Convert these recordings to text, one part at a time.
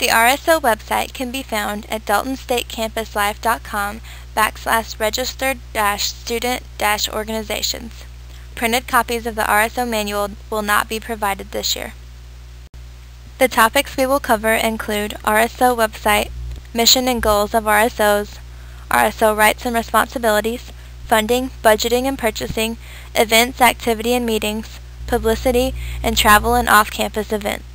The RSO website can be found at daltonstatecampuslife.com/registered-student-organizations. Printed copies of the RSO manual will not be provided this year. The topics we will cover include RSO website, mission and goals of RSOs, RSO rights and responsibilities, funding, budgeting and purchasing, events, activity and meetings, publicity, and travel and off-campus events.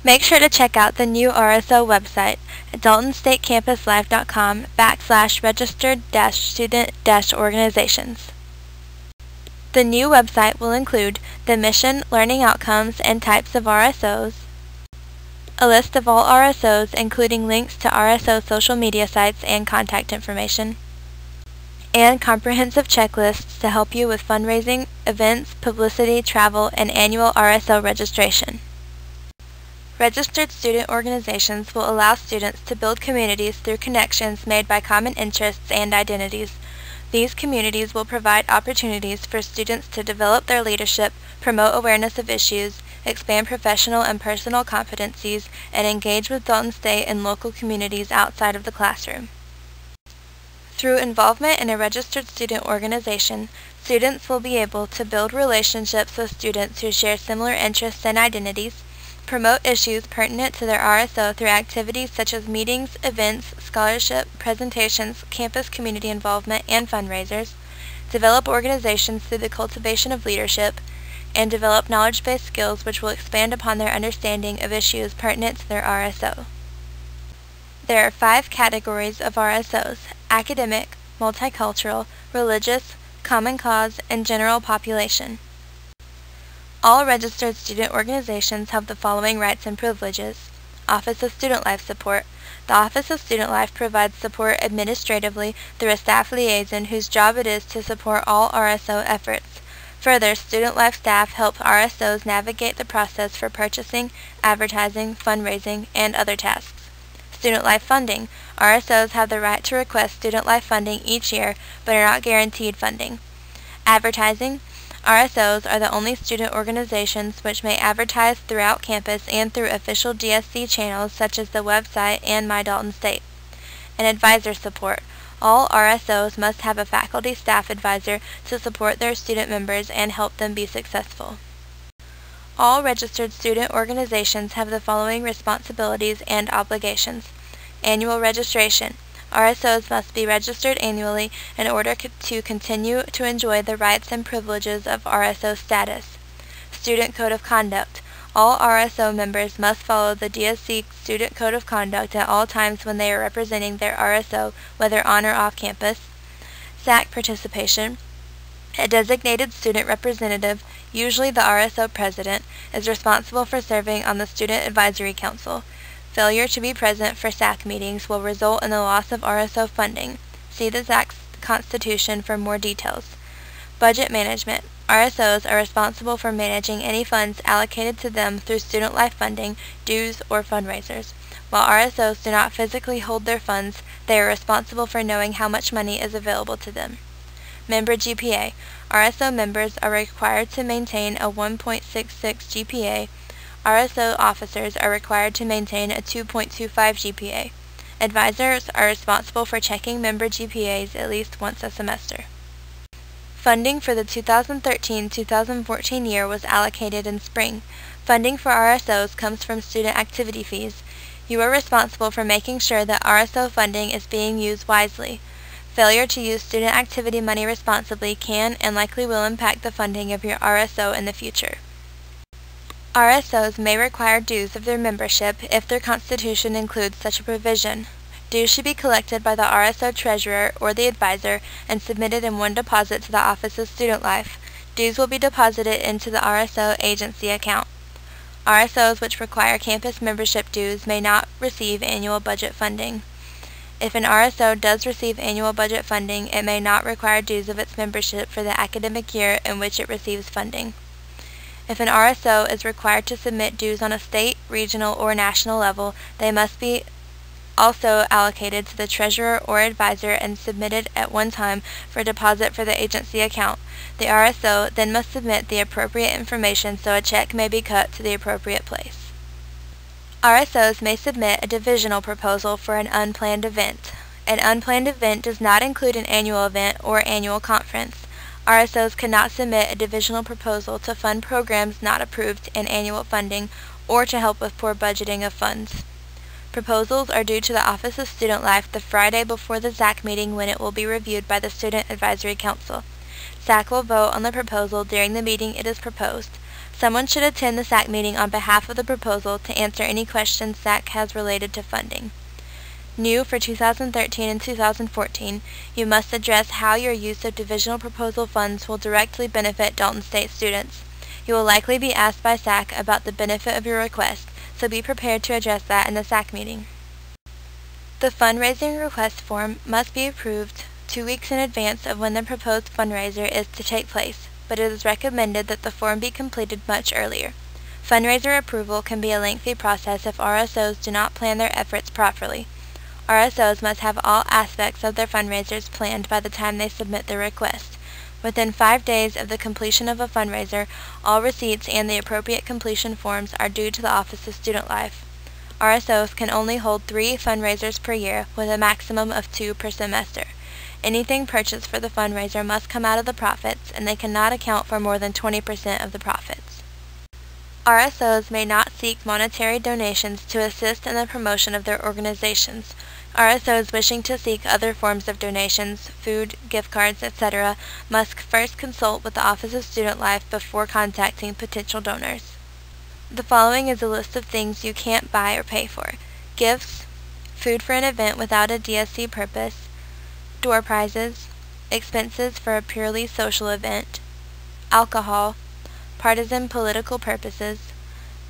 Make sure to check out the new RSO website at daltonstatecampuslife.com/registered-student-organizations. The new website will include the mission, learning outcomes, and types of RSOs, a list of all RSOs including links to RSO social media sites and contact information, and comprehensive checklists to help you with fundraising, events, publicity, travel, and annual RSO registration. Registered student organizations will allow students to build communities through connections made by common interests and identities. These communities will provide opportunities for students to develop their leadership, promote awareness of issues, expand professional and personal competencies, and engage with Dalton State and local communities outside of the classroom. Through involvement in a registered student organization, students will be able to build relationships with students who share similar interests and identities, promote issues pertinent to their RSO through activities such as meetings, events, scholarship, presentations, campus community involvement, and fundraisers, develop organizations through the cultivation of leadership, and develop knowledge-based skills which will expand upon their understanding of issues pertinent to their RSO. There are 5 categories of RSOs: academic, multicultural, religious, common cause, and general population. All registered student organizations have the following rights and privileges. Office of Student Life Support. The Office of Student Life provides support administratively through a staff liaison whose job it is to support all RSO efforts. Further, Student Life staff help RSOs navigate the process for purchasing, advertising, fundraising, and other tasks. Student Life Funding. RSOs have the right to request Student Life funding each year, but are not guaranteed funding. Advertising. RSOs are the only student organizations which may advertise throughout campus and through official DSC channels such as the website and My Dalton State. And advisor support. All RSOs must have a faculty staff advisor to support their student members and help them be successful. All registered student organizations have the following responsibilities and obligations. Annual registration. RSOs must be registered annually in order to continue to enjoy the rights and privileges of RSO status. Student Code of Conduct. All RSO members must follow the DSC Student Code of Conduct at all times when they are representing their RSO, whether on or off campus. SAC participation. A designated student representative, usually the RSO president, is responsible for serving on the Student Advisory Council. Failure to be present for SAC meetings will result in the loss of RSO funding. See the SAC Constitution for more details. Budget management. RSOs are responsible for managing any funds allocated to them through Student Life funding, dues, or fundraisers. While RSOs do not physically hold their funds, they are responsible for knowing how much money is available to them. Member GPA. RSO members are required to maintain a 1.66 GPA. RSO officers are required to maintain a 2.25 GPA. Advisors are responsible for checking member GPAs at least once a semester. Funding for the 2013-2014 year was allocated in spring. Funding for RSOs comes from student activity fees. You are responsible for making sure that RSO funding is being used wisely. Failure to use student activity money responsibly can and likely will impact the funding of your RSO in the future. RSOs may require dues of their membership if their constitution includes such a provision. Dues should be collected by the RSO treasurer or the advisor and submitted in one deposit to the Office of Student Life. Dues will be deposited into the RSO agency account. RSOs which require campus membership dues may not receive annual budget funding. If an RSO does receive annual budget funding, it may not require dues of its membership for the academic year in which it receives funding. If an RSO is required to submit dues on a state, regional, or national level, they must be also allocated to the treasurer or advisor and submitted at one time for deposit for the agency account. The RSO then must submit the appropriate information so a check may be cut to the appropriate place. RSOs may submit a divisional proposal for an unplanned event. An unplanned event does not include an annual event or annual conference. RSOs cannot submit a divisional proposal to fund programs not approved in annual funding or to help with poor budgeting of funds. Proposals are due to the Office of Student Life the Friday before the SAC meeting, when it will be reviewed by the Student Advisory Council. SAC will vote on the proposal during the meeting it is proposed. Someone should attend the SAC meeting on behalf of the proposal to answer any questions SAC has related to funding. New for 2013 and 2014, you must address how your use of divisional proposal funds will directly benefit Dalton State students. You will likely be asked by SAC about the benefit of your request, so be prepared to address that in the SAC meeting. The fundraising request form must be approved 2 weeks in advance of when the proposed fundraiser is to take place, but it is recommended that the form be completed much earlier. Fundraiser approval can be a lengthy process if RSOs do not plan their efforts properly. RSOs must have all aspects of their fundraisers planned by the time they submit their request. Within 5 days of the completion of a fundraiser, all receipts and the appropriate completion forms are due to the Office of Student Life. RSOs can only hold 3 fundraisers per year, with a maximum of 2 per semester. Anything purchased for the fundraiser must come out of the profits, and they cannot account for more than 20% of the profits. RSOs may not seek monetary donations to assist in the promotion of their organizations. RSOs wishing to seek other forms of donations, food, gift cards, etc., must first consult with the Office of Student Life before contacting potential donors. The following is a list of things you can't buy or pay for: gifts, food for an event without a DSC purpose, door prizes, expenses for a purely social event, alcohol, partisan political purposes,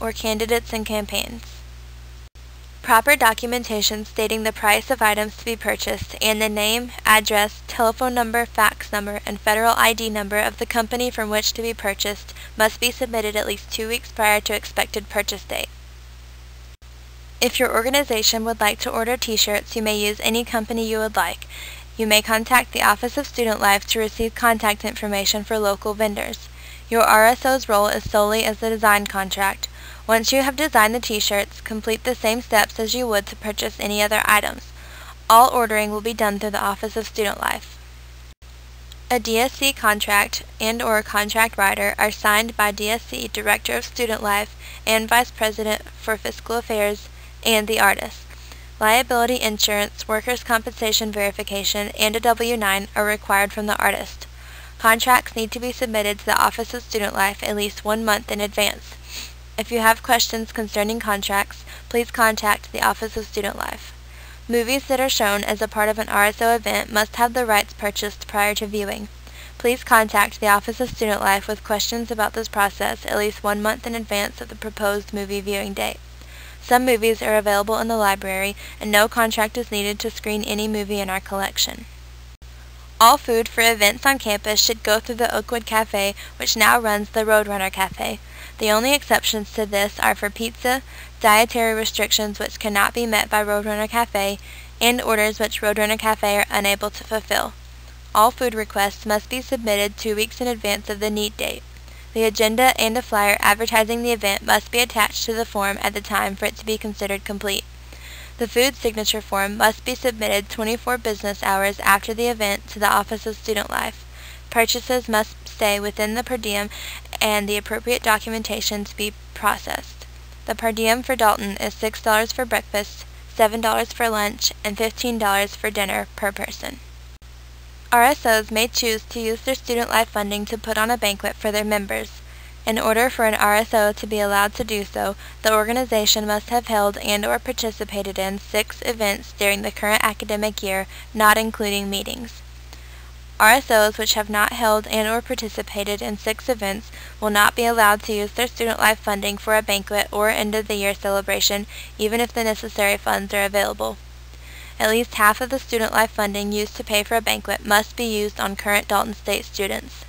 or candidates and campaigns. Proper documentation stating the price of items to be purchased and the name, address, telephone number, fax number, and federal ID number of the company from which to be purchased must be submitted at least 2 weeks prior to expected purchase date. If your organization would like to order t-shirts, you may use any company you would like. You may contact the Office of Student Life to receive contact information for local vendors. Your RSO's role is solely as the design contract. Once you have designed the t-shirts, complete the same steps as you would to purchase any other items. All ordering will be done through the Office of Student Life. A DSC contract and/or contract writer are signed by DSC, Director of Student Life, and Vice President for Fiscal Affairs, and the artist. Liability insurance, workers' compensation verification, and a W-9 are required from the artist. Contracts need to be submitted to the Office of Student Life at least 1 month in advance. If you have questions concerning contracts, please contact the Office of Student Life. Movies that are shown as a part of an RSO event must have the rights purchased prior to viewing. Please contact the Office of Student Life with questions about this process at least 1 month in advance of the proposed movie viewing date. Some movies are available in the library, and no contract is needed to screen any movie in our collection. All food for events on campus should go through the Oakwood Cafe, which now runs the Roadrunner Cafe. The only exceptions to this are for pizza, dietary restrictions which cannot be met by Roadrunner Cafe, and orders which Roadrunner Cafe are unable to fulfill. All food requests must be submitted 2 weeks in advance of the need date. The agenda and a flyer advertising the event must be attached to the form at the time for it to be considered complete. The food signature form must be submitted 24 business hours after the event to the Office of Student Life. Purchases must stay within the per diem and the appropriate documentation to be processed. The per diem for Dalton is $6 for breakfast, $7 for lunch, and $15 for dinner per person. RSOs may choose to use their student life funding to put on a banquet for their members. In order for an RSO to be allowed to do so, the organization must have held and/or participated in 6 events during the current academic year, not including meetings. RSOs which have not held and/or participated in 6 events will not be allowed to use their student life funding for a banquet or end-of-the-year celebration, even if the necessary funds are available. At least half of the student life funding used to pay for a banquet must be used on current Dalton State students.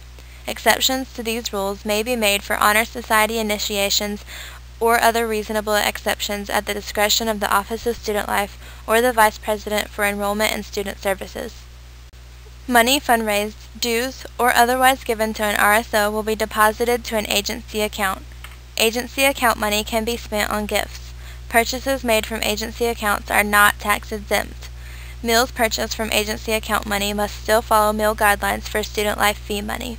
Exceptions to these rules may be made for Honor Society initiations or other reasonable exceptions at the discretion of the Office of Student Life or the Vice President for Enrollment and Student Services. Money fundraised, dues, or otherwise given to an RSO will be deposited to an agency account. Agency account money can be spent on gifts. Purchases made from agency accounts are not tax exempt. Meals purchased from agency account money must still follow meal guidelines for student life fee money.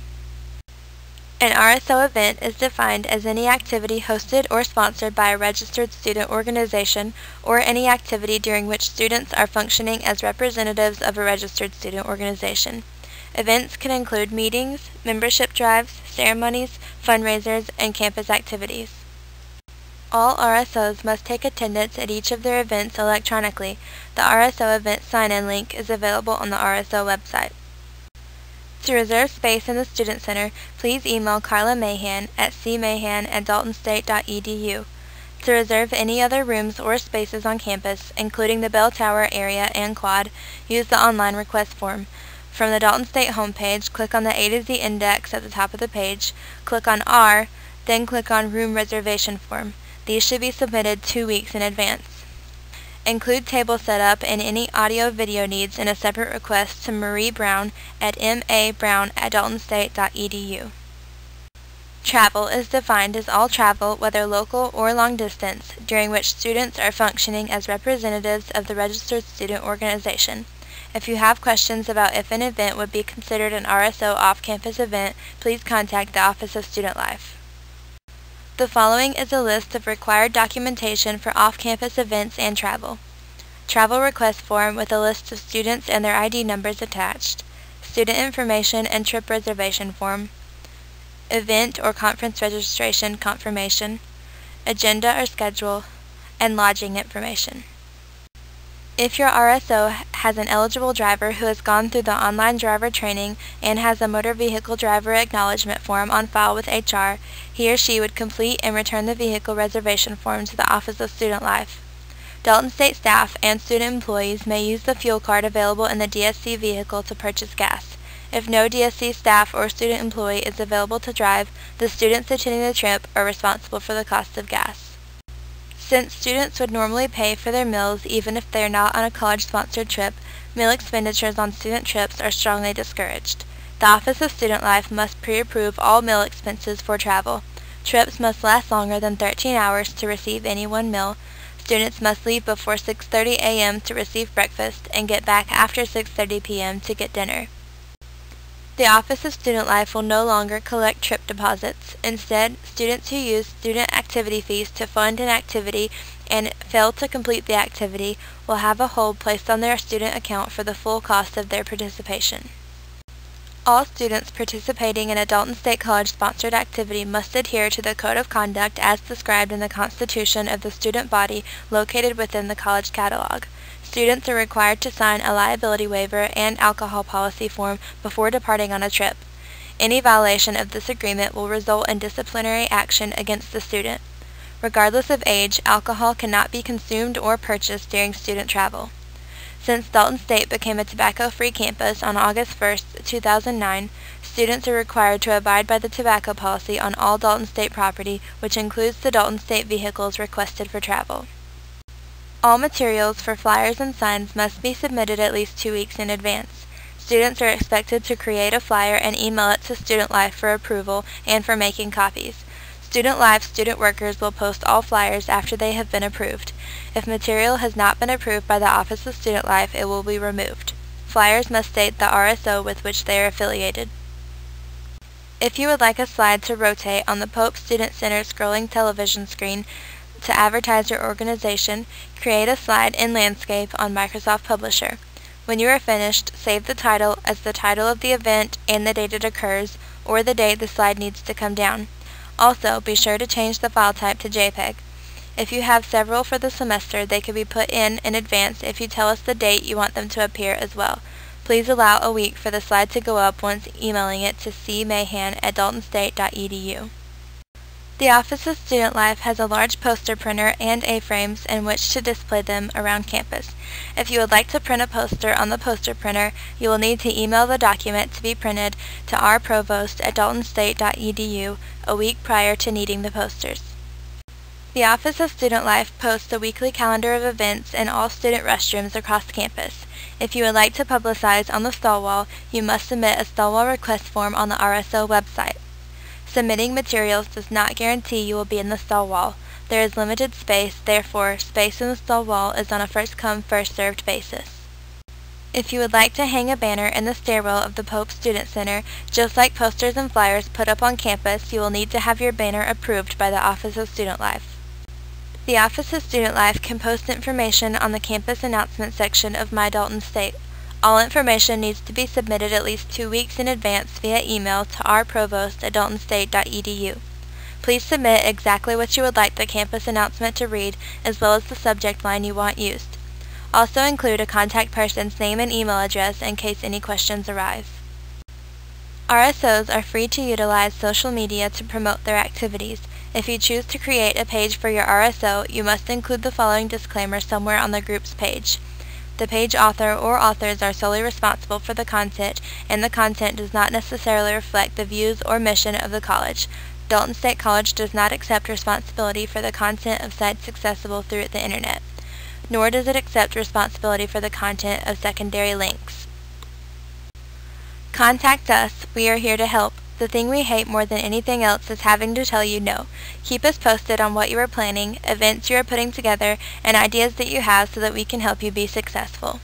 An RSO event is defined as any activity hosted or sponsored by a registered student organization or any activity during which students are functioning as representatives of a registered student organization. Events can include meetings, membership drives, ceremonies, fundraisers, and campus activities. All RSOs must take attendance at each of their events electronically. The RSO event sign-in link is available on the RSO website. To reserve space in the Student Center, please email Carla Mahan at cmahan@daltonstate.edu. To reserve any other rooms or spaces on campus, including the bell tower area and quad, use the online request form. From the Dalton State homepage, click on the A to Z index at the top of the page, click on R, then click on Room Reservation Form. These should be submitted 2 weeks in advance. Include table setup and any audio-video needs in a separate request to Marie Brown at mabrown@daltonstate.edu. Travel is defined as all travel, whether local or long distance, during which students are functioning as representatives of the registered student organization. If you have questions about if an event would be considered an RSO off-campus event, please contact the Office of Student Life. The following is a list of required documentation for off-campus events and travel. Travel request form with a list of students and their ID numbers attached. Student information and trip reservation form. Event or conference registration confirmation. Agenda or schedule. And lodging information. If your RSO has an eligible driver who has gone through the online driver training and has a motor vehicle driver acknowledgement form on file with HR, he or she would complete and return the vehicle reservation form to the Office of Student Life. Dalton State staff and student employees may use the fuel card available in the DSC vehicle to purchase gas. If no DSC staff or student employee is available to drive, the students attending the trip are responsible for the cost of gas. Since students would normally pay for their meals even if they are not on a college-sponsored trip, meal expenditures on student trips are strongly discouraged. The Office of Student Life must pre-approve all meal expenses for travel. Trips must last longer than 13 hours to receive any one meal. Students must leave before 6:30 a.m. to receive breakfast and get back after 6:30 p.m. to get dinner. The Office of Student Life will no longer collect trip deposits. Instead, students who use student activity fees to fund an activity and fail to complete the activity will have a hold placed on their student account for the full cost of their participation. All students participating in a Dalton State College-sponsored activity must adhere to the Code of Conduct as described in the Constitution of the student body located within the college catalog. Students are required to sign a liability waiver and alcohol policy form before departing on a trip. Any violation of this agreement will result in disciplinary action against the student. Regardless of age, alcohol cannot be consumed or purchased during student travel. Since Dalton State became a tobacco-free campus on August 1, 2009, students are required to abide by the tobacco policy on all Dalton State property, which includes the Dalton State vehicles requested for travel. All materials for flyers and signs must be submitted at least 2 weeks in advance. Students are expected to create a flyer and email it to Student Life for approval and for making copies. Student Life student workers will post all flyers after they have been approved. If material has not been approved by the Office of Student Life, it will be removed. Flyers must state the RSO with which they are affiliated. If you would like a slide to rotate on the Pope Student Center scrolling television screen to advertise your organization, create a slide in landscape on Microsoft Publisher. When you are finished, save the title as the title of the event and the date it occurs, or the date the slide needs to come down. Also, be sure to change the file type to JPEG. If you have several for the semester, they can be put in advance if you tell us the date you want them to appear as well. Please allow a week for the slide to go up once emailing it to cmahan@daltonstate.edu. The Office of Student Life has a large poster printer and A-frames in which to display them around campus. If you would like to print a poster on the poster printer, you will need to email the document to be printed to our provost at daltonstate.edu a week prior to needing the posters. The Office of Student Life posts a weekly calendar of events in all student restrooms across campus. If you would like to publicize on the stall wall, you must submit a stall wall request form on the RSO website. Submitting materials does not guarantee you will be in the stall wall. There is limited space, therefore, space in the stall wall is on a first-come, first-served basis. If you would like to hang a banner in the stairwell of the Pope Student Center, just like posters and flyers put up on campus, you will need to have your banner approved by the Office of Student Life. The Office of Student Life can post information on the campus announcement section of My Dalton State. All information needs to be submitted at least 2 weeks in advance via email to rprovost@daltonstate.edu. Please submit exactly what you would like the campus announcement to read, as well as the subject line you want used. Also include a contact person's name and email address in case any questions arise. RSOs are free to utilize social media to promote their activities. If you choose to create a page for your RSO, you must include the following disclaimer somewhere on the group's page. The page author or authors are solely responsible for the content, and the content does not necessarily reflect the views or mission of the college. Dalton State College does not accept responsibility for the content of sites accessible through the Internet, nor does it accept responsibility for the content of secondary links. Contact us. We are here to help. The thing we hate more than anything else is having to tell you no. Keep us posted on what you are planning, events you are putting together, and ideas that you have so that we can help you be successful.